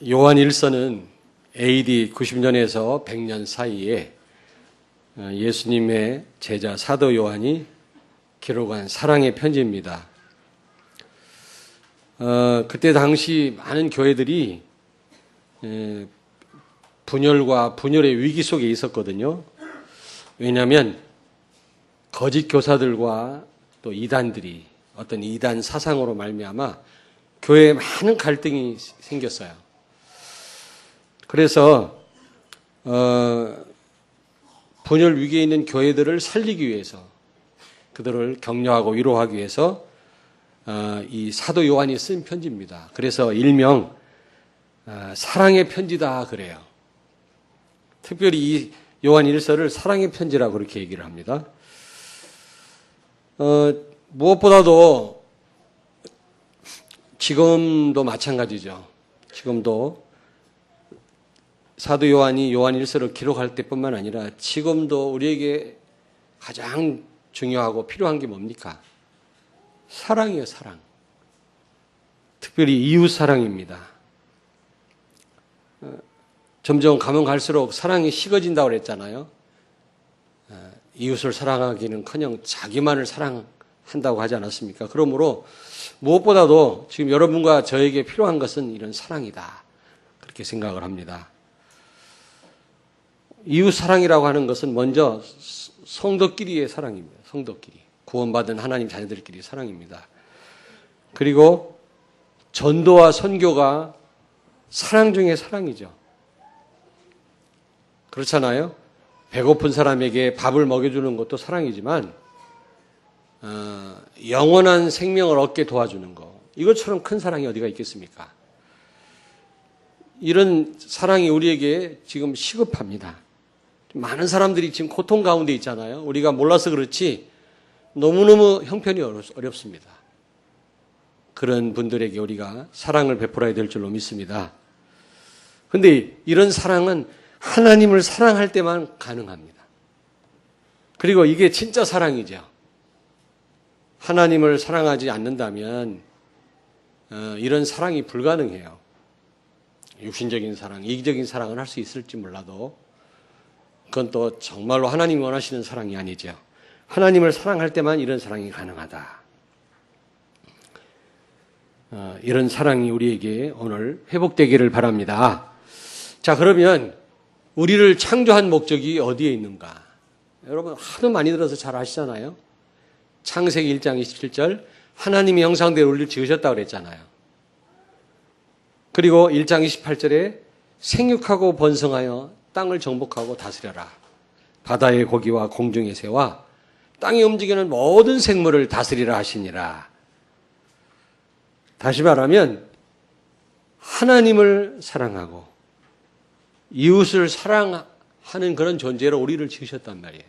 요한 1서는 AD 90년에서 100년 사이에 예수님의 제자 사도 요한이 기록한 사랑의 편지입니다. 그때 당시 많은 교회들이 분열과 분열의 위기 속에 있었거든요. 왜냐하면 거짓 교사들과 또 이단들이 어떤 이단 사상으로 말미암아 교회에 많은 갈등이 생겼어요. 그래서 분열 위기에 있는 교회들을 살리기 위해서 그들을 격려하고 위로하기 위해서 이 사도 요한이 쓴 편지입니다. 그래서 일명 사랑의 편지다 그래요. 특별히 이 요한 1서를 사랑의 편지라고 그렇게 얘기를 합니다. 무엇보다도 지금도 마찬가지죠. 지금도 사도 요한이 요한 1서를 기록할 때뿐만 아니라 지금도 우리에게 가장 중요하고 필요한 게 뭡니까? 사랑이에요, 사랑. 특별히 이웃 사랑입니다. 점점 가면 갈수록 사랑이 식어진다고 그랬잖아요. 이웃을 사랑하기는커녕 자기만을 사랑한다고 하지 않았습니까? 그러므로 무엇보다도 지금 여러분과 저에게 필요한 것은 이런 사랑이다. 그렇게 생각을 합니다. 이웃 사랑이라고 하는 것은 먼저 성도끼리의 사랑입니다. 성도끼리. 구원받은 하나님 자녀들끼리 사랑입니다. 그리고 전도와 선교가 사랑 중에 사랑이죠. 그렇잖아요. 배고픈 사람에게 밥을 먹여주는 것도 사랑이지만 영원한 생명을 얻게 도와주는 것, 이것처럼 큰 사랑이 어디가 있겠습니까? 이런 사랑이 우리에게 지금 시급합니다. 많은 사람들이 지금 고통 가운데 있잖아요. 우리가 몰라서 그렇지 너무너무 형편이 어렵습니다. 그런 분들에게 우리가 사랑을 베풀어야 될 줄로 믿습니다. 그런데 이런 사랑은 하나님을 사랑할 때만 가능합니다. 그리고 이게 진짜 사랑이죠. 하나님을 사랑하지 않는다면 이런 사랑이 불가능해요. 육신적인 사랑, 이기적인 사랑은 할 수 있을지 몰라도 그건 또 정말로 하나님이 원하시는 사랑이 아니죠. 하나님을 사랑할 때만 이런 사랑이 가능하다. 이런 사랑이 우리에게 오늘 회복되기를 바랍니다. 자, 그러면 우리를 창조한 목적이 어디에 있는가? 여러분 하도 많이 들어서 잘 아시잖아요. 창세기 1장 27절 하나님의 형상대로 우리를 지으셨다고 그랬잖아요. 그리고 1장 28절에 생육하고 번성하여 땅을 정복하고 다스려라. 바다의 고기와 공중의 새와 땅에 움직이는 모든 생물을 다스리라 하시니라. 다시 말하면 하나님을 사랑하고 이웃을 사랑하는 그런 존재로 우리를 지으셨단 말이에요.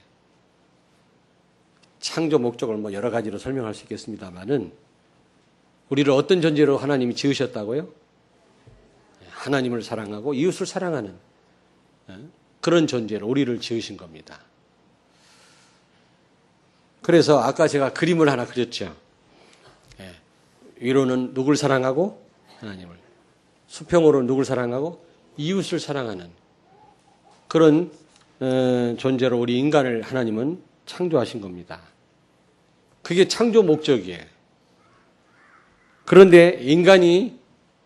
창조 목적을 여러 가지로 설명할 수 있겠습니다만은 우리를 어떤 존재로 하나님이 지으셨다고요? 하나님을 사랑하고 이웃을 사랑하는 그런 존재로 우리를 지으신 겁니다. 그래서 아까 제가 그림을 하나 그렸죠. 위로는 누굴 사랑하고 하나님을, 수평으로는 누굴 사랑하고 이웃을 사랑하는 그런 존재로 우리 인간을 하나님은 창조하신 겁니다. 그게 창조 목적이에요. 그런데 인간이,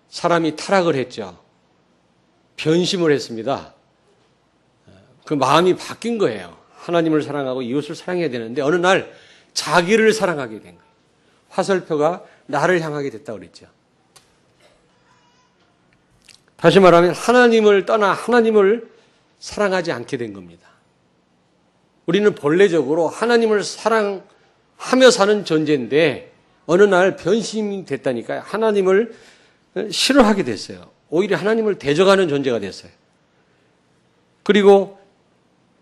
사람이 타락을 했죠. 변심을 했습니다. 그 마음이 바뀐 거예요. 하나님을 사랑하고 이웃을 사랑해야 되는데 어느 날 자기를 사랑하게 된 거예요. 화살표가 나를 향하게 됐다고 그랬죠. 다시 말하면 하나님을 떠나 하나님을 사랑하지 않게 된 겁니다. 우리는 본래적으로 하나님을 사랑하며 사는 존재인데 어느 날 변심이 됐다니까요. 하나님을 싫어하게 됐어요. 오히려 하나님을 대적하는 존재가 됐어요. 그리고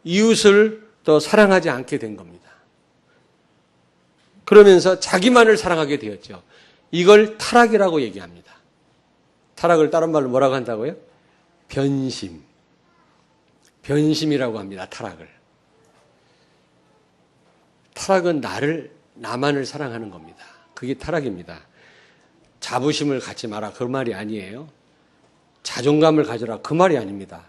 이웃을 또 사랑하지 않게 된 겁니다. 그러면서 자기만을 사랑하게 되었죠. 이걸 타락이라고 얘기합니다. 타락을 다른 말로 뭐라고 한다고요? 변심. 변심이라고 합니다. 타락을. 타락은 나만을 사랑하는 겁니다. 그게 타락입니다. 자부심을 갖지 마라. 그 말이 아니에요. 자존감을 가져라 그 말이 아닙니다.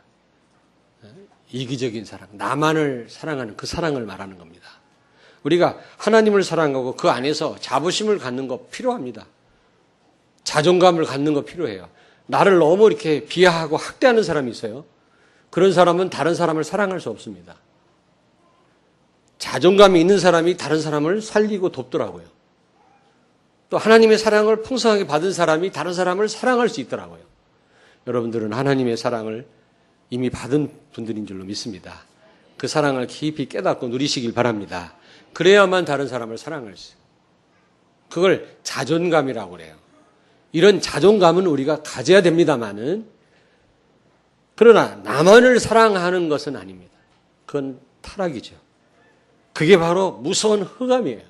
이기적인 사랑, 나만을 사랑하는 그 사랑을 말하는 겁니다. 우리가 하나님을 사랑하고 그 안에서 자부심을 갖는 거 필요합니다. 자존감을 갖는 거 필요해요. 나를 너무 이렇게 비하하고 학대하는 사람이 있어요. 그런 사람은 다른 사람을 사랑할 수 없습니다. 자존감이 있는 사람이 다른 사람을 살리고 돕더라고요. 또 하나님의 사랑을 풍성하게 받은 사람이 다른 사람을 사랑할 수 있더라고요. 여러분들은 하나님의 사랑을 이미 받은 분들인 줄로 믿습니다. 그 사랑을 깊이 깨닫고 누리시길 바랍니다. 그래야만 다른 사람을 사랑할 수 있어요. 그걸 자존감이라고 그래요. 이런 자존감은 우리가 가져야 됩니다만은, 그러나 나만을 사랑하는 것은 아닙니다. 그건 타락이죠. 그게 바로 무서운 흑암이에요.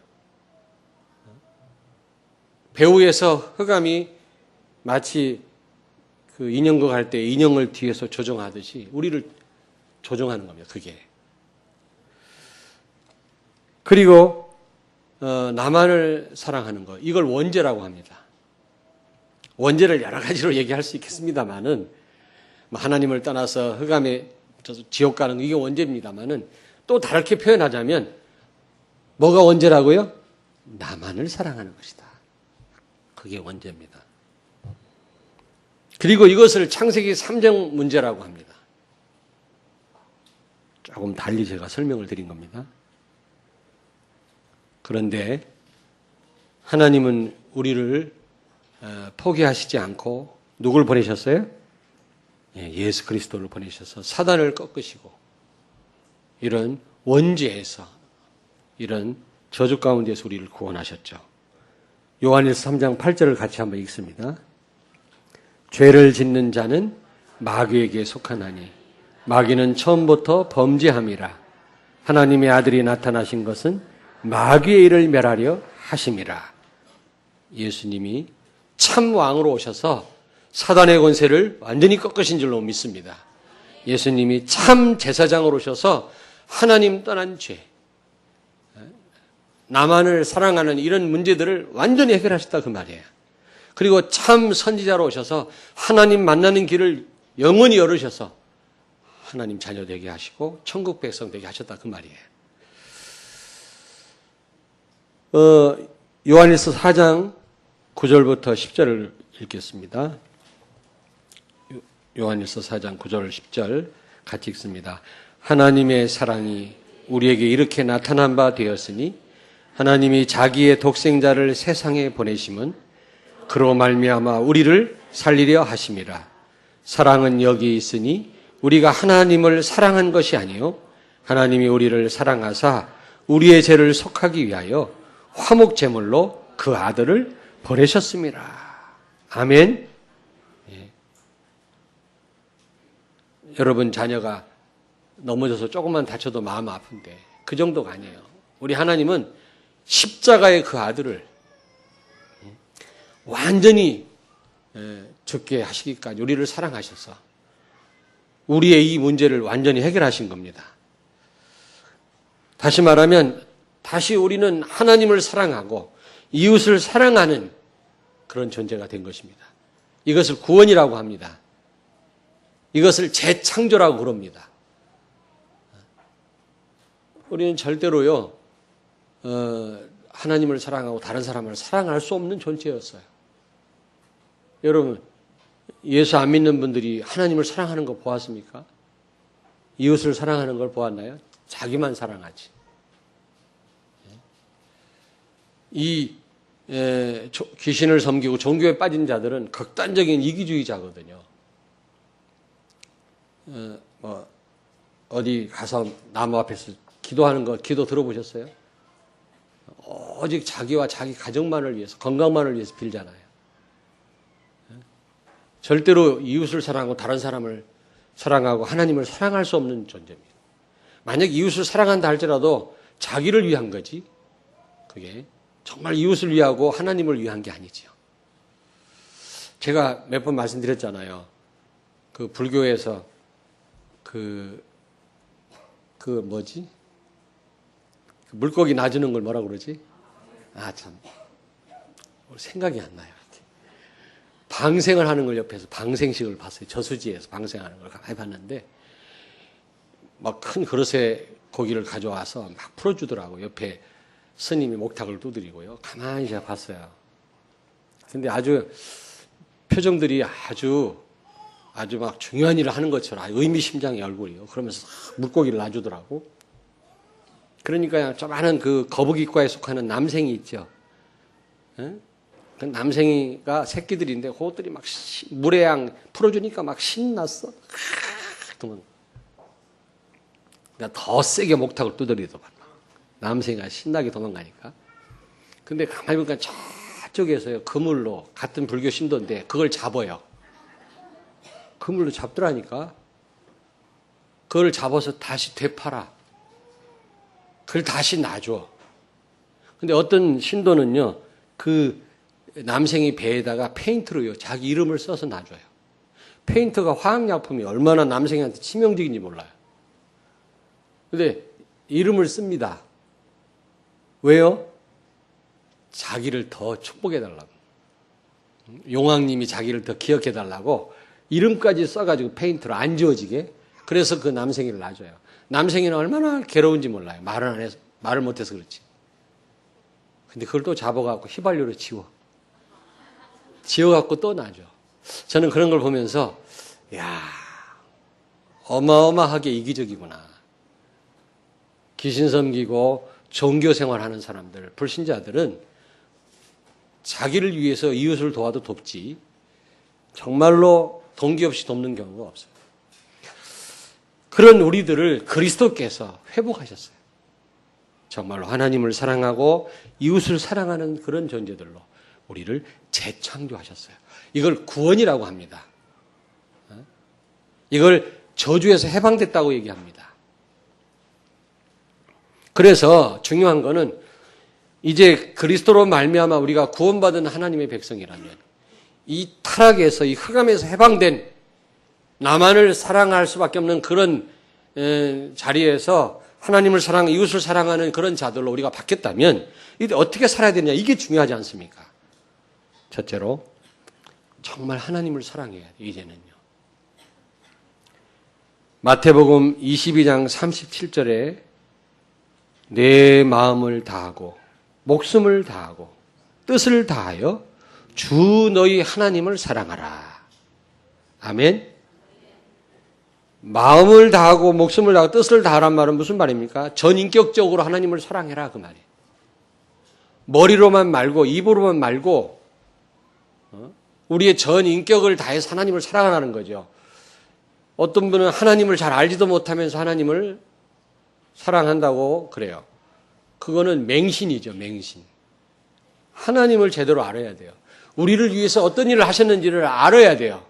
배후에서 흑암이 마치 그 인형극 할 때 인형을 뒤에서 조종하듯이 우리를 조종하는 겁니다. 그게. 그리고 나만을 사랑하는 것, 이걸 원죄라고 합니다. 원죄를 여러 가지로 얘기할 수 있겠습니다만은, 하나님을 떠나서 흑암에 지옥 가는 거, 이게 원죄입니다만은, 또 다르게 표현하자면 뭐가 원죄라고요? 나만을 사랑하는 것이다. 그게 원죄입니다. 그리고 이것을 창세기 3장 문제라고 합니다. 조금 달리 제가 설명을 드린 겁니다. 그런데 하나님은 우리를 포기하시지 않고 누굴 보내셨어요? 예수 그리스도를 보내셔서 사단을 꺾으시고 이런 원죄에서, 이런 저주 가운데서 우리를 구원하셨죠. 요한일서 3장 8절을 같이 한번 읽습니다. 죄를 짓는 자는 마귀에게 속하나니 마귀는 처음부터 범죄함이라. 하나님의 아들이 나타나신 것은 마귀의 일을 멸하려 하심이라. 예수님이 참 왕으로 오셔서 사단의 권세를 완전히 꺾으신 줄로 믿습니다. 예수님이 참 제사장으로 오셔서 하나님 떠난 죄, 나만을 사랑하는 이런 문제들을 완전히 해결하셨다 그 말이에요. 그리고 참 선지자로 오셔서 하나님 만나는 길을 영원히 열으셔서 하나님 자녀 되게 하시고 천국 백성 되게 하셨다 그 말이에요. 요한일서 4장 9절부터 10절을 읽겠습니다. 요한일서 4장 9절 10절 같이 읽습니다. 하나님의 사랑이 우리에게 이렇게 나타난 바 되었으니 하나님이 자기의 독생자를 세상에 보내심은 그로 말미암아 우리를 살리려 하심이라. 사랑은 여기 있으니 우리가 하나님을 사랑한 것이 아니요 하나님이 우리를 사랑하사 우리의 죄를 속하기 위하여 화목 제물로 그 아들을 보내셨습니다. 아멘. 예. 여러분 자녀가 넘어져서 조금만 다쳐도 마음 아픈데 그 정도가 아니에요. 우리 하나님은 십자가의 그 아들을 완전히 죽게 하시기까지 우리를 사랑하셔서 우리의 이 문제를 완전히 해결하신 겁니다. 다시 말하면 다시 우리는 하나님을 사랑하고 이웃을 사랑하는 그런 존재가 된 것입니다. 이것을 구원이라고 합니다. 이것을 재창조라고 그럽니다. 우리는 절대로요, 하나님을 사랑하고 다른 사람을 사랑할 수 없는 존재였어요. 여러분, 예수 안 믿는 분들이 하나님을 사랑하는 거 보았습니까? 이웃을 사랑하는 걸 보았나요? 자기만 사랑하지. 이 귀신을 섬기고 종교에 빠진 자들은 극단적인 이기주의자거든요. 어디 가서 나무 앞에서 기도하는 거 기도 들어보셨어요? 오직 자기와 자기 가정만을 위해서, 건강만을 위해서 빌잖아요. 절대로 이웃을 사랑하고 다른 사람을 사랑하고 하나님을 사랑할 수 없는 존재입니다. 만약 이웃을 사랑한다 할지라도 자기를 위한 거지, 그게 정말 이웃을 위하고 하나님을 위한 게 아니지요. 제가 몇 번 말씀드렸잖아요. 그 불교에서 그 뭐지? 그 물고기 놔주는 걸 뭐라고 그러지? 아, 참. 생각이 안 나요. 방생을 하는 걸 옆에서 방생식을 봤어요. 저수지에서 방생하는 걸 가만히 봤는데 막 큰 그릇에 고기를 가져와서 막 풀어주더라고요. 옆에 스님이 목탁을 두드리고요. 가만히 제가 봤어요. 근데 아주 표정들이 아주 막 중요한 일을 하는 것처럼 의미심장의 얼굴이요. 그러면서 물고기를 놔주더라고. 그러니까 조그마한 그 거북이과에 속하는 남생이 있죠. 예? 그 남생이가 새끼들인데 그것들이 막 물에양 풀어주니까 막 신났어. 그러면 내가 더 세게 목탁을 두드리더만. 남생이가 신나게 도망가니까. 근데 가만히 보니까 저쪽에서요, 그물로, 같은 불교 신도인데 그걸 잡아요. 그물로 잡더라니까. 그걸 잡아서 다시 되팔아. 그걸 다시 놔줘. 근데 어떤 신도는요, 그 남생이 배에다가 페인트로요, 자기 이름을 써서 놔줘요. 페인트가 화학약품이 얼마나 남생한테 치명적인지 몰라요. 근데 이름을 씁니다. 왜요? 자기를 더 축복해달라고. 용왕님이 자기를 더 기억해달라고 이름까지 써가지고 페인트로 안 지워지게. 그래서 그 남생이를 놔줘요. 남생이는 얼마나 괴로운지 몰라요. 말을 못해서 그렇지. 근데 그걸 또 잡아갖고 휘발유로 지워갖고 또 놔줘. 저는 그런 걸 보면서, 야, 어마어마하게 이기적이구나. 귀신 섬기고 종교 생활하는 사람들, 불신자들은 자기를 위해서 이웃을 도와도 돕지 정말로 동기 없이 돕는 경우가 없어요. 그런 우리들을 그리스도께서 회복하셨어요. 정말로 하나님을 사랑하고 이웃을 사랑하는 그런 존재들로 우리를 재창조하셨어요. 이걸 구원이라고 합니다. 이걸 저주에서 해방됐다고 얘기합니다. 그래서 중요한 거는 이제 그리스도로 말미암아 우리가 구원받은 하나님의 백성이라면 이 타락에서, 이 흑암에서 해방된 나만을 사랑할 수밖에 없는 그런 자리에서 하나님을 이웃을 사랑하는 그런 자들로 우리가 바뀌었다면 이제 어떻게 살아야 되냐, 이게 중요하지 않습니까? 첫째로 정말 하나님을 사랑해야 돼요. 이제는요. 마태복음 22장 37절에 내 마음을 다하고 목숨을 다하고 뜻을 다하여 주 너희 하나님을 사랑하라. 아멘. 마음을 다하고 목숨을 다하고 뜻을 다하란 말은 무슨 말입니까? 전인격적으로 하나님을 사랑해라, 그 말이에요. 머리로만 말고 입으로만 말고 우리의 전인격을 다해서 하나님을 사랑하라는 거죠. 어떤 분은 하나님을 잘 알지도 못하면서 하나님을 사랑한다고 그래요. 그거는 맹신이죠, 맹신. 하나님을 제대로 알아야 돼요. 우리를 위해서 어떤 일을 하셨는지를 알아야 돼요.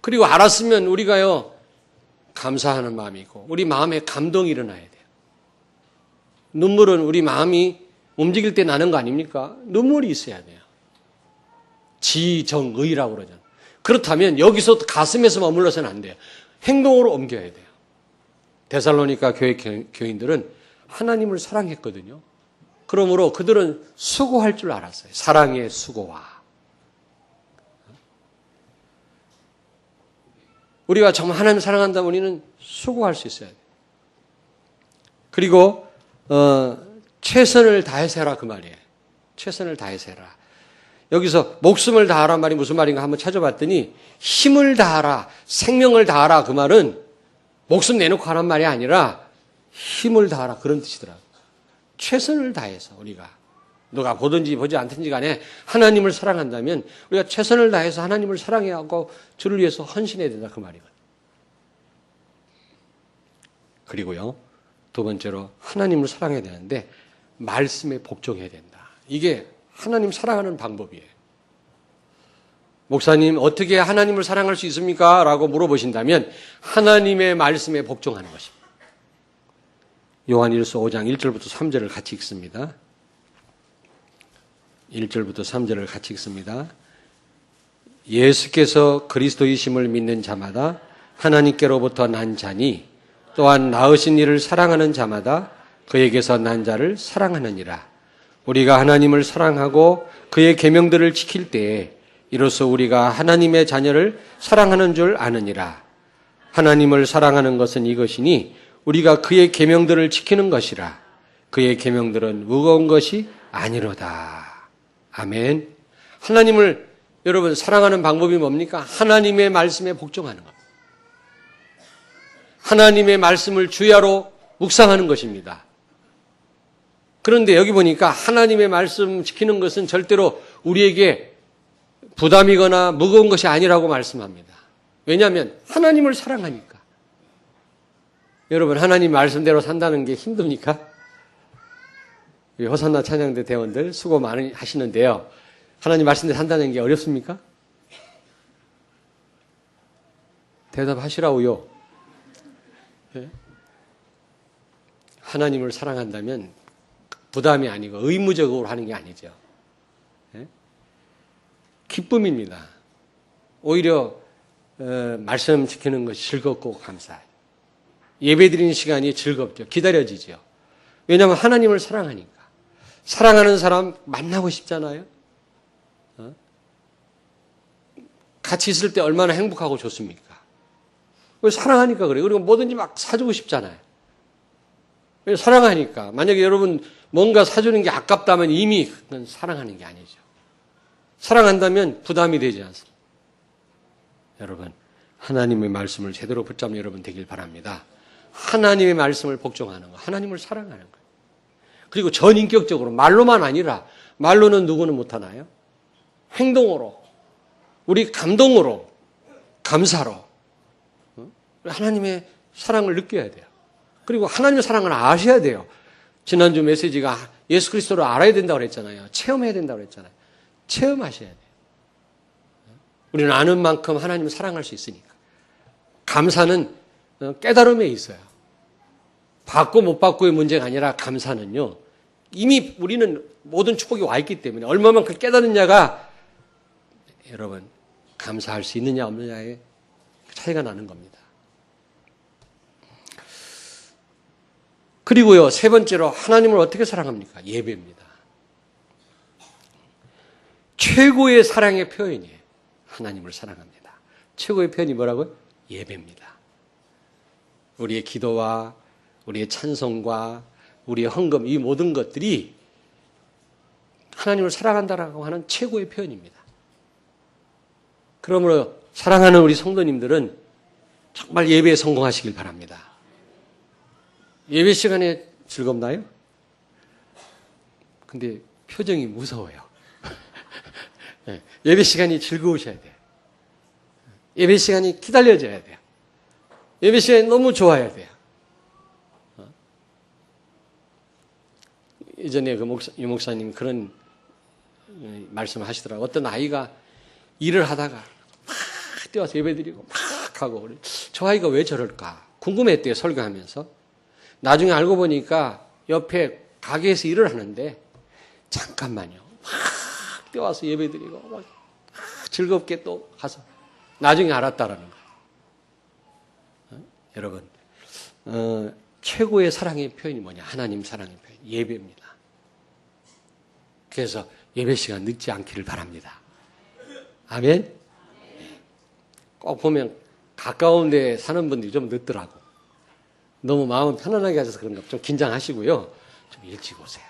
그리고 알았으면 우리가요, 감사하는 마음이 있고 우리 마음에 감동이 일어나야 돼요. 눈물은 우리 마음이 움직일 때 나는 거 아닙니까? 눈물이 있어야 돼요. 지정의라고 그러잖아요. 그렇다면 여기서 가슴에서 머물러서는 안 돼요. 행동으로 옮겨야 돼요. 데살로니가 교회 교인들은 하나님을 사랑했거든요. 그러므로 그들은 수고할 줄 알았어요. 사랑의 수고와. 우리가 정말 하나님을 사랑한다면 우리는 수고할 수 있어야 돼요. 그리고 최선을 다해서 해라, 그 말이에요. 최선을 다해서 해라. 여기서 목숨을 다하란 말이 무슨 말인가 한번 찾아봤더니 힘을 다하라, 생명을 다하라, 그 말은 목숨 내놓고 하란 말이 아니라 힘을 다하라, 그런 뜻이더라고요. 최선을 다해서 우리가 누가 보든지 보지 않든지 간에 하나님을 사랑한다면 우리가 최선을 다해서 하나님을 사랑해야 하고 주를 위해서 헌신해야 된다, 그 말이거든요. 그리고요, 두 번째로 하나님을 사랑해야 되는데 말씀에 복종해야 된다. 이게 하나님 사랑하는 방법이에요. 목사님, 어떻게 하나님을 사랑할 수 있습니까? 라고 물어보신다면 하나님의 말씀에 복종하는 것입니다. 요한일서 5장 1절부터 3절을 같이 읽습니다. 1절부터 3절을 같이 읽습니다. 예수께서 그리스도이심을 믿는 자마다 하나님께로부터 난 자니 또한 낳으신 이를 사랑하는 자마다 그에게서 난 자를 사랑하느니라. 우리가 하나님을 사랑하고 그의 계명들을 지킬 때에 이로써 우리가 하나님의 자녀를 사랑하는 줄 아느니라. 하나님을 사랑하는 것은 이것이니 우리가 그의 계명들을 지키는 것이라. 그의 계명들은 무거운 것이 아니로다. 아멘. 하나님을 여러분 사랑하는 방법이 뭡니까? 하나님의 말씀에 복종하는 것. 하나님의 말씀을 주야로 묵상하는 것입니다. 그런데 여기 보니까 하나님의 말씀 지키는 것은 절대로 우리에게 부담이거나 무거운 것이 아니라고 말씀합니다. 왜냐하면 하나님을 사랑하니까. 여러분 하나님 말씀대로 산다는 게 힘듭니까? 호산나 찬양대 대원들 수고 많이 하시는데요. 하나님 말씀대로 산다는 게 어렵습니까? 대답하시라고요. 네? 하나님을 사랑한다면 부담이 아니고 의무적으로 하는 게 아니죠. 네? 기쁨입니다. 오히려 말씀 지키는 것이 즐겁고 감사해요. 예배드리는 시간이 즐겁죠. 기다려지죠. 왜냐하면 하나님을 사랑하니까. 사랑하는 사람 만나고 싶잖아요. 같이 있을 때 얼마나 행복하고 좋습니까? 왜 사랑하니까 그래요. 그리고 뭐든지 막 사주고 싶잖아요. 왜 사랑하니까. 만약에 여러분 뭔가 사주는 게 아깝다면 이미 그건 사랑하는 게 아니죠. 사랑한다면 부담이 되지 않습니다. 여러분 하나님의 말씀을 제대로 붙잡는 여러분 되길 바랍니다. 하나님의 말씀을 복종하는 거, 하나님을 사랑하는 거. 그리고 전인격적으로 말로만 아니라 말로는 누구는 못하나요? 행동으로, 우리 감동으로, 감사로 하나님의 사랑을 느껴야 돼요. 그리고 하나님의 사랑을 아셔야 돼요. 지난주 메시지가 예수 그리스도를 알아야 된다고 그랬잖아요. 체험해야 된다고 그랬잖아요. 체험하셔야 돼요. 우리는 아는 만큼 하나님을 사랑할 수 있으니까. 감사는 깨달음에 있어요. 받고 못 받고의 문제가 아니라 감사는요. 이미 우리는 모든 축복이 와 있기 때문에 얼마만큼 깨달느냐가 여러분 감사할 수 있느냐 없느냐의 차이가 나는 겁니다. 그리고요, 세 번째로 하나님을 어떻게 사랑합니까? 예배입니다. 최고의 사랑의 표현이에요. 하나님을 사랑합니다. 최고의 표현이 뭐라고요? 예배입니다. 우리의 기도와 우리의 찬송과 우리의 헌금, 이 모든 것들이 하나님을 사랑한다라고 하는 최고의 표현입니다. 그러므로 사랑하는 우리 성도님들은 정말 예배에 성공하시길 바랍니다. 예배 시간에 즐겁나요? 근데 표정이 무서워요. 예배 시간이 즐거우셔야 돼요. 예배 시간이 기다려져야 돼요. 예배 시간이 너무 좋아야 돼요. 예전에 유 목사님 그런 말씀을 하시더라고요. 어떤 아이가 일을 하다가 막 뛰어와서 예배 드리고 막 하고, 저 아이가 왜 저럴까 궁금했대요, 설교하면서. 나중에 알고 보니까 옆에 가게에서 일을 하는데 잠깐만요, 막 뛰어와서 예배 드리고 막 즐겁게 또 가서 나중에 알았다라는 거예요. 여러분 최고의 사랑의 표현이 뭐냐? 하나님 사랑의 표현, 예배입니다. 그래서 예배 시간 늦지 않기를 바랍니다. 아멘. 꼭 보면 가까운 데 사는 분들이 좀 늦더라고. 너무 마음 편안하게 하셔서 그런가 좀 긴장하시고요. 좀 일찍 오세요.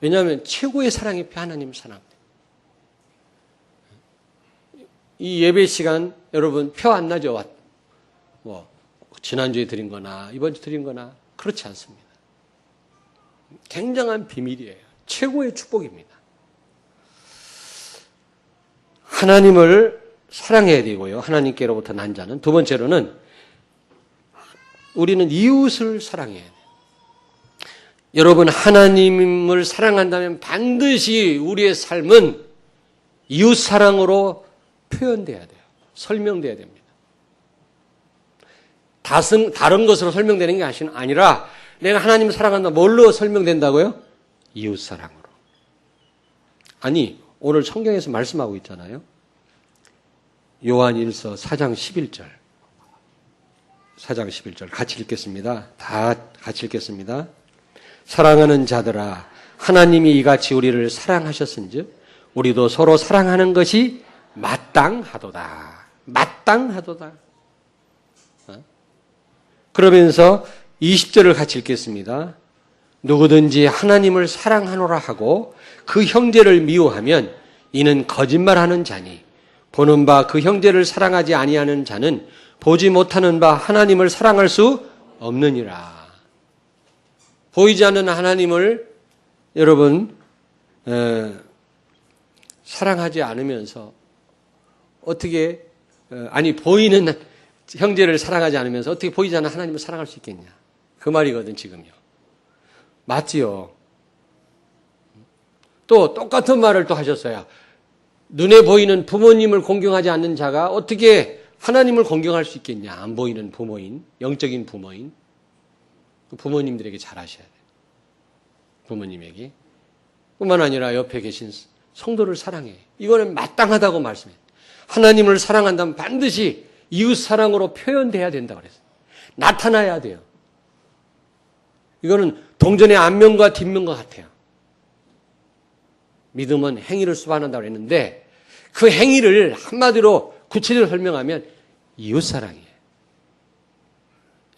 왜냐하면 최고의 사랑의 표, 하나님 사랑. 이 예배 시간 여러분 표 안 나죠? 뭐 지난주에 드린 거나 이번 주 드린 거나 그렇지 않습니다. 굉장한 비밀이에요. 최고의 축복입니다. 하나님을 사랑해야 되고요. 하나님께로부터 난 자는. 두 번째로는 우리는 이웃을 사랑해야 돼요. 여러분 하나님을 사랑한다면 반드시 우리의 삶은 이웃 사랑으로 표현돼야 돼요. 설명돼야 됩니다. 다른 것으로 설명되는 게 아니라 내가 하나님을 사랑한다. 뭘로 설명된다고요? 이웃 사랑으로. 아니 오늘 성경에서 말씀하고 있잖아요. 요한일서 4장 11절. 4장 11절 같이 읽겠습니다. 다 같이 읽겠습니다. 사랑하는 자들아 하나님이 이같이 우리를 사랑하셨은즉 우리도 서로 사랑하는 것이 마땅하도다. 마땅하도다. 그러면서 20절을 같이 읽겠습니다. 누구든지 하나님을 사랑하노라 하고 그 형제를 미워하면 이는 거짓말하는 자니 보는 바 그 형제를 사랑하지 아니하는 자는 보지 못하는 바 하나님을 사랑할 수 없느니라. 보이지 않는 하나님을 여러분 사랑하지 않으면서 어떻게 보이는 형제를 사랑하지 않으면서 어떻게 보이지 않는 하나님을 사랑할 수 있겠냐. 그 말이거든 지금요. 맞지요. 또 똑같은 말을 또 하셨어요. 눈에 보이는 부모님을 공경하지 않는 자가 어떻게 하나님을 공경할 수 있겠냐. 안 보이는 부모인, 영적인 부모인. 부모님들에게 잘하셔야 돼요. 부모님에게. 뿐만 아니라 옆에 계신 성도를 사랑해. 이거는 마땅하다고 말씀해요. 하나님을 사랑한다면 반드시 이웃 사랑으로 표현돼야 된다고 그랬어요. 나타나야 돼요. 이거는 동전의 앞면과 뒷면과 같아요. 믿음은 행위를 수반한다고 했는데 그 행위를 한마디로 구체적으로 설명하면 이웃사랑이에요.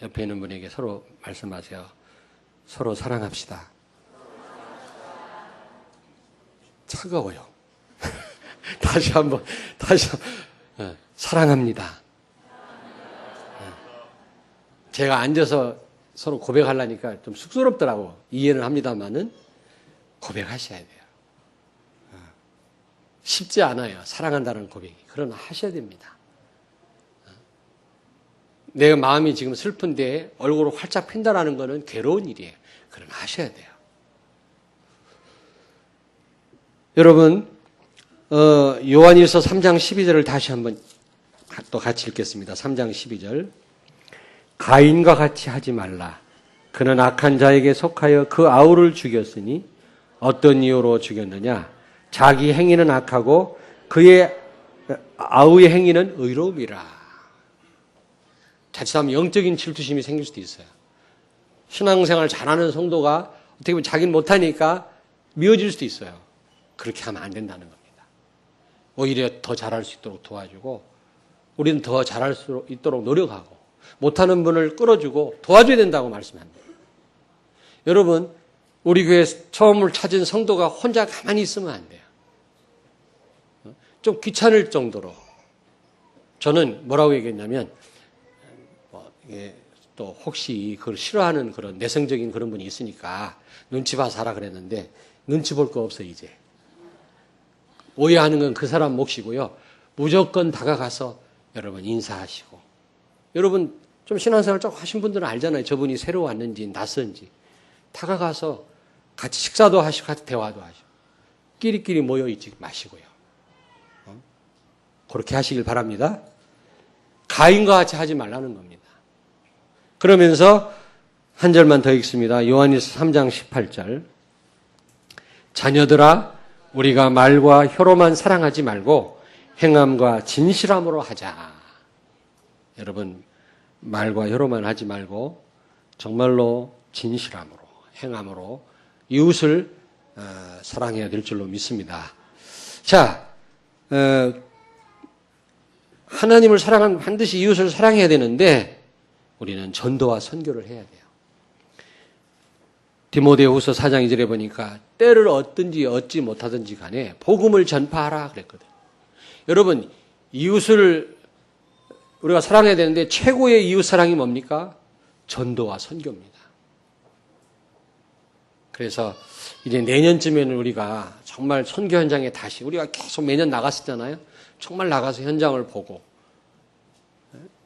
옆에 있는 분에게 서로 말씀하세요. 서로 사랑합시다. 차가워요. 다시 한번 사랑합니다. 제가 앉아서 서로 고백하려니까 좀 쑥스럽더라고. 이해는 합니다만은 고백하셔야 돼요. 쉽지 않아요. 사랑한다는 고백이. 그러나 하셔야 됩니다. 내 마음이 지금 슬픈데 얼굴을 활짝 핀다라는 것은 괴로운 일이에요. 그러나 하셔야 돼요. 여러분 요한일서 3장 12절을 다시 한번 또 같이 읽겠습니다. 3장 12절. 가인과 같이 하지 말라. 그는 악한 자에게 속하여 그 아우를 죽였으니 어떤 이유로 죽였느냐. 자기 행위는 악하고 그의 아우의 행위는 의로움이라. 자칫하면 영적인 질투심이 생길 수도 있어요. 신앙생활 잘하는 성도가 어떻게 보면 자기는 못하니까 미워질 수도 있어요. 그렇게 하면 안 된다는 겁니다. 오히려 더 잘할 수 있도록 도와주고 우리는 더 잘할 수 있도록 노력하고 못하는 분을 끌어주고 도와줘야 된다고 말씀합니다. 여러분 우리 교회 처음을 찾은 성도가 혼자 가만히 있으면 안 돼요. 좀 귀찮을 정도로. 저는 뭐라고 얘기했냐면 또 혹시 그걸 싫어하는 그런 내성적인 그런 분이 있으니까 눈치 봐서 하라 그랬는데 눈치 볼 거 없어요 이제. 오해하는 건 그 사람 몫이고요. 무조건 다가가서 여러분 인사하시고. 여러분 좀 신앙생활 좀 하신 분들은 알잖아요. 저분이 새로 왔는지 낯선지. 다가가서 같이 식사도 하시고 같이 대화도 하시고. 끼리끼리 모여있지 마시고요. 그렇게 하시길 바랍니다. 가인과 같이 하지 말라는 겁니다. 그러면서 한 절만 더 읽습니다. 요한일서 3장 18절. 자녀들아 우리가 말과 혀로만 사랑하지 말고 행함과 진실함으로 하자. 여러분 말과 혀로만 하지 말고 정말로 진실함으로 행함으로 이웃을 사랑해야 될 줄로 믿습니다. 자, 하나님을 사랑하면 반드시 이웃을 사랑해야 되는데 우리는 전도와 선교를 해야 돼요. 디모데후서 4장 2절에 보니까 때를 얻든지 얻지 못하든지 간에 복음을 전파하라 그랬거든요. 여러분 이웃을 우리가 사랑해야 되는데 최고의 이웃 사랑이 뭡니까? 전도와 선교입니다. 그래서 이제 내년쯤에는 우리가 정말 선교 현장에 다시 우리가 계속 매년 나갔었잖아요. 정말 나가서 현장을 보고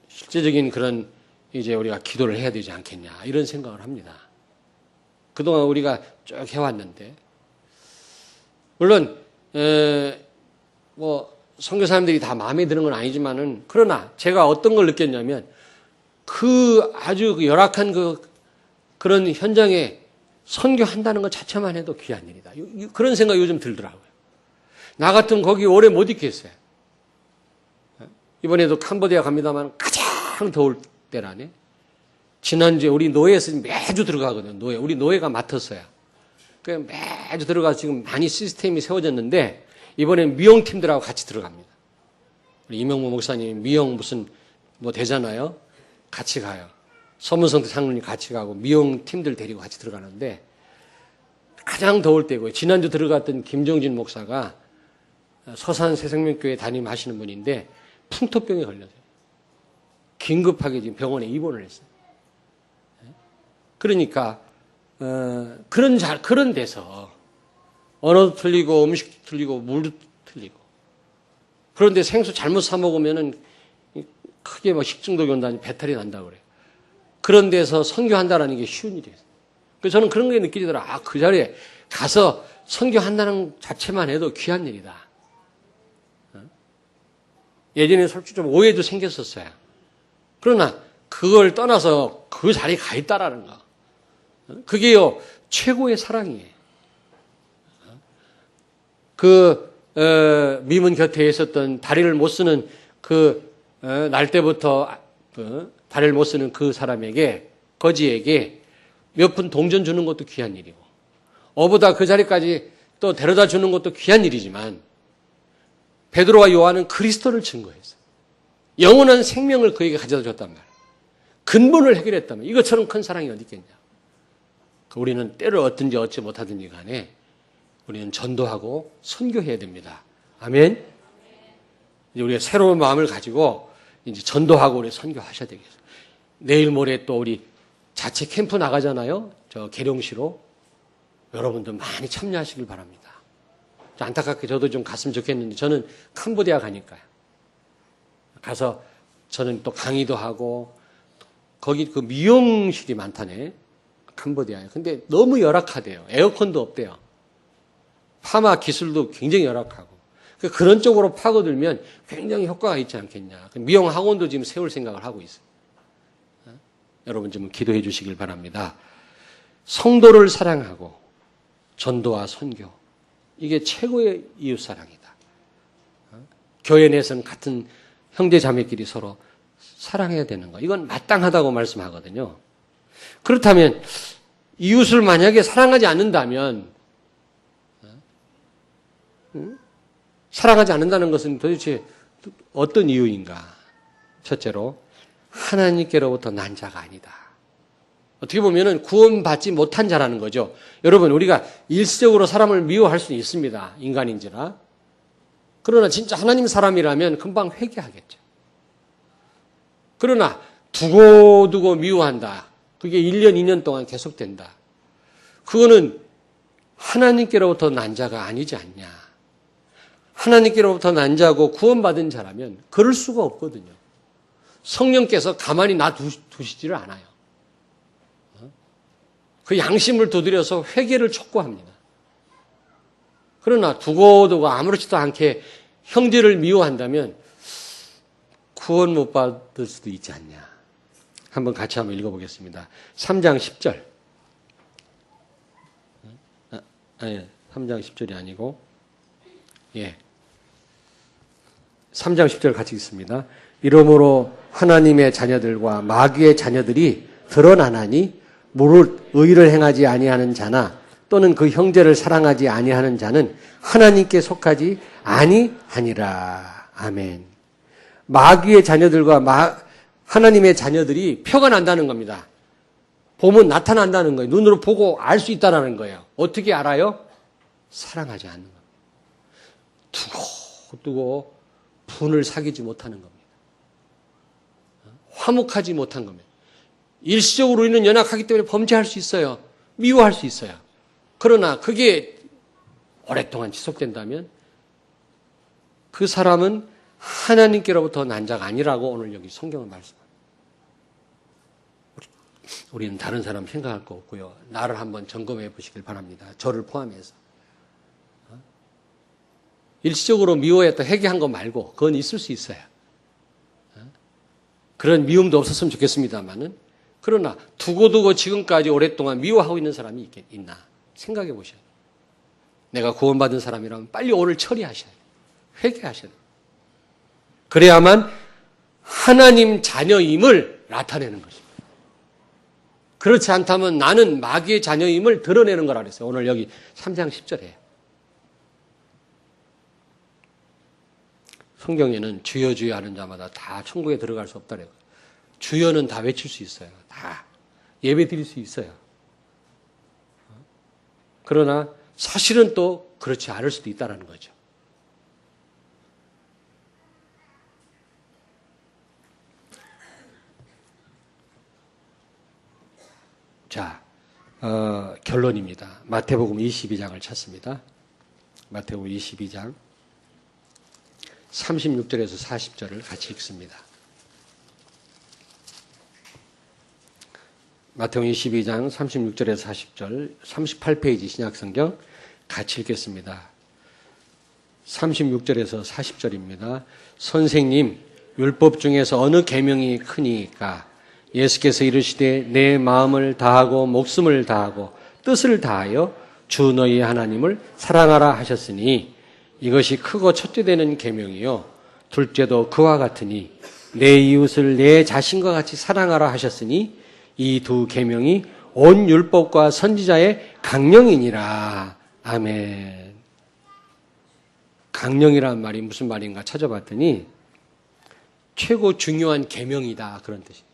실제적인 그런 이제 우리가 기도를 해야 되지 않겠냐 이런 생각을 합니다. 그동안 우리가 쭉 해왔는데 물론 선교사님들이 다 마음에 드는 건 아니지만은 그러나 제가 어떤 걸 느꼈냐면 그 아주 열악한 그런 현장에 선교한다는 것 자체만 해도 귀한 일이다. 그런 생각이 요즘 들더라고요. 나 같으면 거기 오래 못 있겠어요. 이번에도 캄보디아 갑니다만 가장 더울 때라네. 지난주에 우리 노예에서 매주 들어가거든요. 우리 노예가 맡았어요. 그 매주 들어가서 지금 많이 시스템이 세워졌는데 이번엔 미용팀들하고 같이 들어갑니다. 우리 이명무 목사님 미용 무슨 뭐 되잖아요. 같이 가요. 서문성 장로님 같이 가고 미용팀들 데리고 같이 들어가는데 가장 더울 때고요. 지난주 들어갔던 김정진 목사가 서산 새생명교회 담임하시는 분인데 풍토병에 걸려서요. 긴급하게 지금 병원에 입원을 했어요. 그러니까 그런 데서 언어도 틀리고 음식도 틀리고 물도 틀리고 그런데 생수 잘못 사 먹으면은 크게 막 식중독이 온다니 배탈이 난다고 그래요. 그런 데서 선교한다라는 게 쉬운 일이에요. 그래서 저는 그런 게 느껴지더라. 그 자리에 가서 선교한다는 자체만 해도 귀한 일이다. 예전에 솔직히 좀 오해도 생겼었어요. 그러나 그걸 떠나서 그 자리에 가 있다라는 거. 그게요, 최고의 사랑이에요. 미문 곁에 있었던 다리를 못 쓰는 날 때부터 다리를 못 쓰는 그 사람에게, 거지에게 몇 푼 동전 주는 것도 귀한 일이고, 어보다 그 자리까지 또 데려다 주는 것도 귀한 일이지만, 베드로와 요한은 그리스도를 증거했어요. 영원한 생명을 그에게 가져다 줬단 말이에요. 근본을 해결했단 말이에요. 이것처럼 큰 사랑이 어디 있겠냐. 우리는 때를 얻든지 얻지 못하든지 간에 우리는 전도하고 선교해야 됩니다. 아멘. 이제 우리가 새로운 마음을 가지고 이제 전도하고 우리 선교하셔야 되겠어요. 내일 모레 또 우리 자체 캠프 나가잖아요. 저 계룡시로. 여러분들 많이 참여하시길 바랍니다. 안타깝게 저도 좀 갔으면 좋겠는데 저는 캄보디아 가니까요. 가서 저는 또 강의도 하고 거기 그 미용실이 많다네. 캄보디아에. 근데 너무 열악하대요. 에어컨도 없대요. 파마 기술도 굉장히 열악하고. 그런 쪽으로 파고들면 굉장히 효과가 있지 않겠냐. 미용 학원도 지금 세울 생각을 하고 있어요. 여러분 좀 기도해 주시길 바랍니다. 성도를 사랑하고 전도와 선교. 이게 최고의 이웃사랑이다. 교회 내에서는 같은 형제 자매끼리 서로 사랑해야 되는 거. 이건 마땅하다고 말씀하거든요. 그렇다면 이웃을 만약에 사랑하지 않는다면 사랑하지 않는다는 것은 도대체 어떤 이유인가? 첫째로 하나님께로부터 난 자가 아니다. 어떻게 보면은 구원받지 못한 자라는 거죠. 여러분, 우리가 일시적으로 사람을 미워할 수는 있습니다. 인간인지라. 그러나 진짜 하나님 사람이라면 금방 회개하겠죠. 그러나 두고두고 미워한다. 그게 1년, 2년 동안 계속된다. 그거는 하나님께로부터 난 자가 아니지 않냐. 하나님께로부터 난 자고 구원받은 자라면 그럴 수가 없거든요. 성령께서 가만히 놔두시지를 않아요. 그 양심을 두드려서 회개를 촉구합니다. 그러나 두고두고 아무렇지도 않게 형제를 미워한다면 구원 못 받을 수도 있지 않냐. 한번 같이 한번 읽어보겠습니다. 3장 10절. 아니, 3장 10절이 아니고, 예. 3장 10절 같이 읽습니다. 이러므로 하나님의 자녀들과 마귀의 자녀들이 드러나나니 무릇 의를 행하지 아니하는 자나 또는 그 형제를 사랑하지 아니하는 자는 하나님께 속하지 아니하니라. 아멘. 마귀의 자녀들과 하나님의 자녀들이 표가 난다는 겁니다. 보면 나타난다는 거예요. 눈으로 보고 알 수 있다는 거예요. 어떻게 알아요? 사랑하지 않는 겁니다. 두고 분을 사귀지 못하는 겁니다. 화목하지 못한 겁니다. 일시적으로 우리는 연약하기 때문에 범죄할 수 있어요. 미워할 수 있어요. 그러나 그게 오랫동안 지속된다면 그 사람은 하나님께로부터 난 자가 아니라고 오늘 여기 성경은 말씀합니다. 우리는 다른 사람 생각할 거 없고요. 나를 한번 점검해 보시길 바랍니다. 저를 포함해서. 일시적으로 미워했다 회개한 거 말고 그건 있을 수 있어요. 그런 미움도 없었으면 좋겠습니다만은 그러나 두고두고 지금까지 오랫동안 미워하고 있는 사람이 있나 생각해 보셔야 돼요. 내가 구원받은 사람이라면 빨리 오늘 처리하셔야 돼요. 회개하셔야 돼요. 그래야만 하나님 자녀임을 나타내는 것입니다. 그렇지 않다면 나는 마귀의 자녀임을 드러내는 거라 그랬어요. 오늘 여기 3장 10절에. 성경에는 주여 주여 하는 자마다 다 천국에 들어갈 수 없다래요. 주여는 다 외칠 수 있어요. 다 예배 드릴 수 있어요. 그러나 사실은 또 그렇지 않을 수도 있다는 거죠. 자, 결론입니다. 마태복음 22장을 찾습니다. 마태복음 22장 36절에서 40절을 같이 읽습니다. 마태복음 22장 36절에서 40절 38페이지 신약성경 같이 읽겠습니다. 36절에서 40절입니다. 선생님, 율법 중에서 어느 계명이 크니까? 예수께서 이르시되 내 마음을 다하고 목숨을 다하고 뜻을 다하여 주 너희 하나님을 사랑하라 하셨으니 이것이 크고 첫째 되는 계명이요 둘째도 그와 같으니 내 이웃을 내 자신과 같이 사랑하라 하셨으니 이 두 계명이 온 율법과 선지자의 강령이니라. 아멘. 강령이라는 말이 무슨 말인가 찾아봤더니 최고 중요한 계명이다 그런 뜻이에요.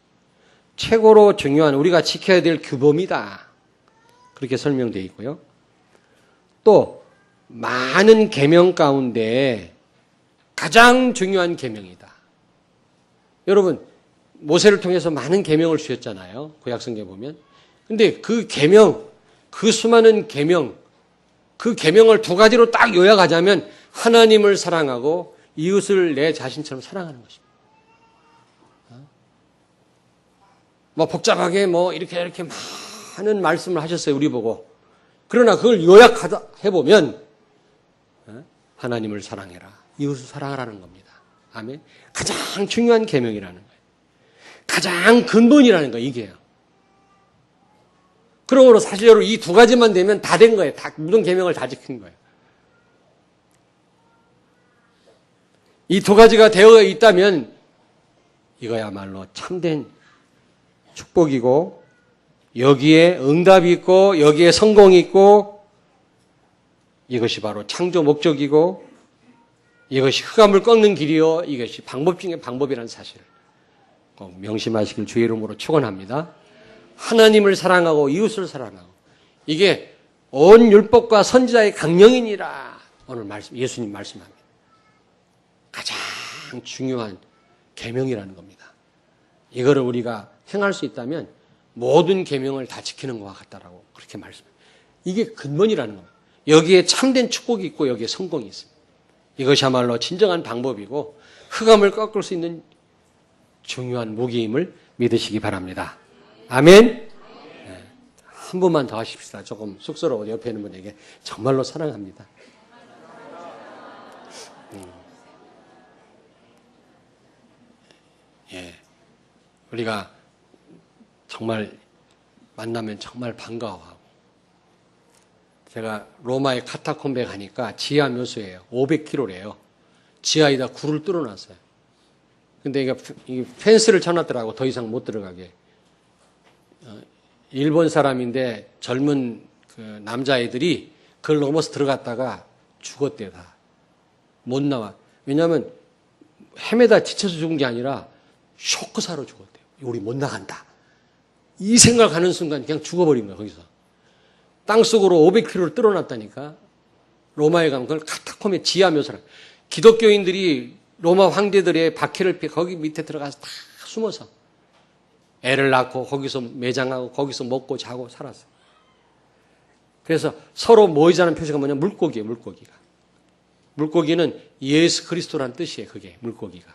최고로 중요한 우리가 지켜야 될 규범이다. 그렇게 설명되어 있고요. 또 많은 계명 가운데 가장 중요한 계명이다. 여러분 모세를 통해서 많은 계명을 주셨잖아요. 구약성경에 보면. 근데 그 계명, 그 수많은 계명, 그 계명을 두 가지로 딱 요약하자면 하나님을 사랑하고 이웃을 내 자신처럼 사랑하는 것입니다. 뭐 복잡하게 뭐 이렇게 많은 말씀을 하셨어요. 우리 보고. 그러나 그걸 요약해보면 하나님을 사랑해라. 이웃을 사랑하라는 겁니다. 아멘. 가장 중요한 계명이라는 거예요. 가장 근본이라는 거예요. 이게요. 그러므로 사실 여러분 이 두 가지만 되면 다 된 거예요. 다 모든 계명을 다 지킨 거예요. 이 두 가지가 되어 있다면 이거야말로 참된 축복이고 여기에 응답이 있고 여기에 성공이 있고 이것이 바로 창조 목적이고 이것이 흑암을 꺾는 길이요 이것이 방법 중에 방법이라는 사실을 꼭 명심하시길 주의 이름으로 축원합니다. 하나님을 사랑하고 이웃을 사랑하고 이게 온 율법과 선지자의 강령이니라 오늘 예수님 말씀합니다. 가장 중요한 계명이라는 겁니다. 이거를 우리가 행할 수 있다면 모든 계명을 다 지키는 것과 같다라고 그렇게 말씀합니다. 이게 근본이라는 겁니다. 여기에 참된 축복이 있고 여기에 성공이 있습니다. 이것이야말로 진정한 방법이고 흑암을 꺾을 수 있는 중요한 무기임을 믿으시기 바랍니다. 아멘. 네. 한 번만 더 하십시다. 조금 쑥스러워 옆에 있는 분에게 정말로 사랑합니다. 예, 우리가 정말 만나면 정말 반가워하고 제가 로마의 카타콤베 가니까 지하 묘소예요. 500km래요. 지하에다 굴을 뚫어놨어요. 근데 이게 펜스를 쳐놨더라고. 더 이상 못 들어가게. 일본 사람인데 젊은 그 남자애들이 그걸 넘어서 들어갔다가 죽었대요. 다. 못 나와. 왜냐하면 헤매다 지쳐서 죽은 게 아니라 쇼크사로 죽었대요. 우리 못 나간다. 이 생각하는 순간 그냥 죽어버린 거예요. 거기서. 땅속으로 500km를 뚫어놨다니까. 로마에 가면 그걸 카타콤의 지하 묘소라. 기독교인들이 로마 황제들의 박해를 피해 거기 밑에 들어가서 다 숨어서 애를 낳고 거기서 매장하고 거기서 먹고 자고 살았어요. 그래서 서로 모이자는 표시가 뭐냐? 물고기예요. 물고기가. 물고기는 예수 그리스도란 뜻이에요. 그게 물고기가.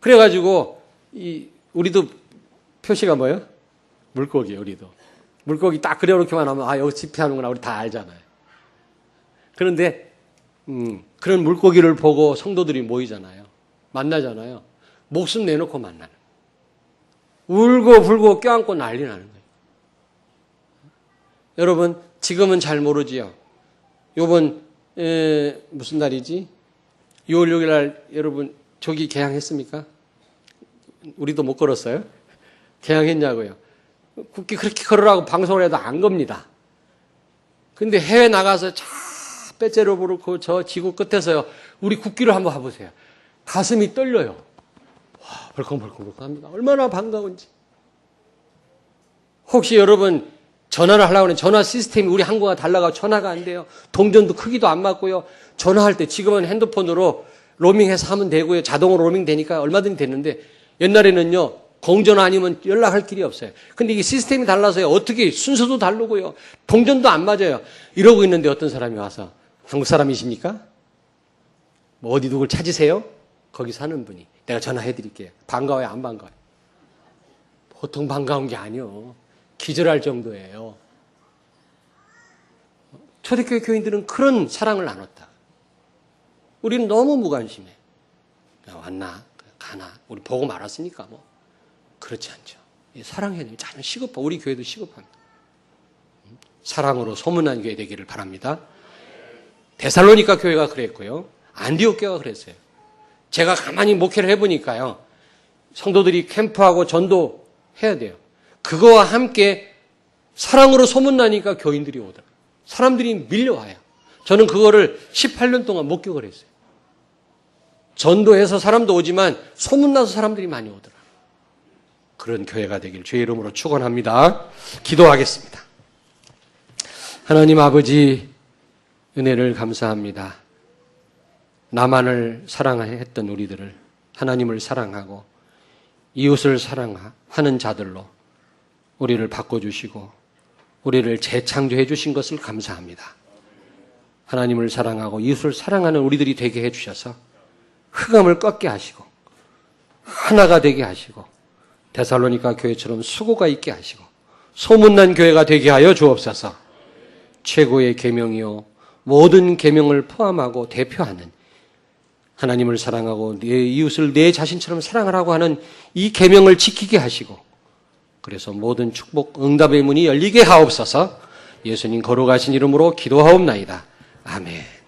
그래가지고 우리도 표시가 뭐예요? 물고기예요. 우리도. 물고기 딱 그려놓기만 하면 아 여기 집회하는구나 우리 다 알잖아요. 그런데 그런 물고기를 보고 성도들이 모이잖아요. 만나잖아요. 목숨 내놓고 만나는 거예요. 울고 불고 껴안고 난리 나는 거예요. 여러분 지금은 잘 모르지요. 요번 무슨 날이지? 6월 6일 날 여러분 조기 개항했습니까? 우리도 못 걸었어요. 개항했냐고요. 국기 그렇게 걸으라고 방송을 해도 안 겁니다. 근데 해외 나가서 저 빼째로 부르고 저 지구 끝에서요. 우리 국기를 한번 봐보세요. 가슴이 떨려요. 와, 벌컹벌컹 합니다. 얼마나 반가운지. 혹시 여러분 전화를 하려고 하는 전화 시스템이 우리 한국과 달라가 전화가 안 돼요. 동전도 크기도 안 맞고요. 전화할 때 지금은 핸드폰으로 로밍해서 하면 되고요. 자동으로 로밍 되니까 얼마든지 됐는데 옛날에는요. 공전화 아니면 연락할 길이 없어요. 근데 이게 시스템이 달라서요. 어떻게 순서도 다르고요. 동전도 안 맞아요. 이러고 있는데 어떤 사람이 와서 한국 사람이십니까? 뭐 어디 누굴 찾으세요? 거기 사는 분이 내가 전화해 드릴게요. 반가워요? 안 반가워요? 보통 반가운 게 아니요. 기절할 정도예요. 초대교회 교인들은 그런 사랑을 나눴다. 우리는 너무 무관심해. 왔나? 가나? 우리 보고 말았으니까 뭐. 그렇지 않죠. 사랑해야 돼요. 자는 시급하. 우리 교회도 시급합니다. 사랑으로 소문난 교회 되기를 바랍니다. 데살로니가 교회가 그랬고요. 안디옥 교회가 그랬어요. 제가 가만히 목회를 해보니까요. 성도들이 캠프하고 전도 해야 돼요. 그거와 함께 사랑으로 소문나니까 교인들이 오더라고요. 사람들이 밀려와요. 저는 그거를 18년 동안 목격을 했어요. 전도해서 사람도 오지만 소문나서 사람들이 많이 오더라고요. 그런 교회가 되길 주의 이름으로 축원합니다. 기도하겠습니다. 하나님 아버지 은혜를 감사합니다. 나만을 사랑했던 우리들을 하나님을 사랑하고 이웃을 사랑하는 자들로 우리를 바꿔주시고 우리를 재창조해 주신 것을 감사합니다. 하나님을 사랑하고 이웃을 사랑하는 우리들이 되게 해주셔서 흑암을 꺾게 하시고 하나가 되게 하시고 데살로니가 교회처럼 수고가 있게 하시고 소문난 교회가 되게 하여 주옵소서. 최고의 계명이요 모든 계명을 포함하고 대표하는 하나님을 사랑하고 내 이웃을 내 자신처럼 사랑하라고 하는 이 계명을 지키게 하시고 그래서 모든 축복 응답의 문이 열리게 하옵소서. 예수님 거룩하신 이름으로 기도하옵나이다. 아멘.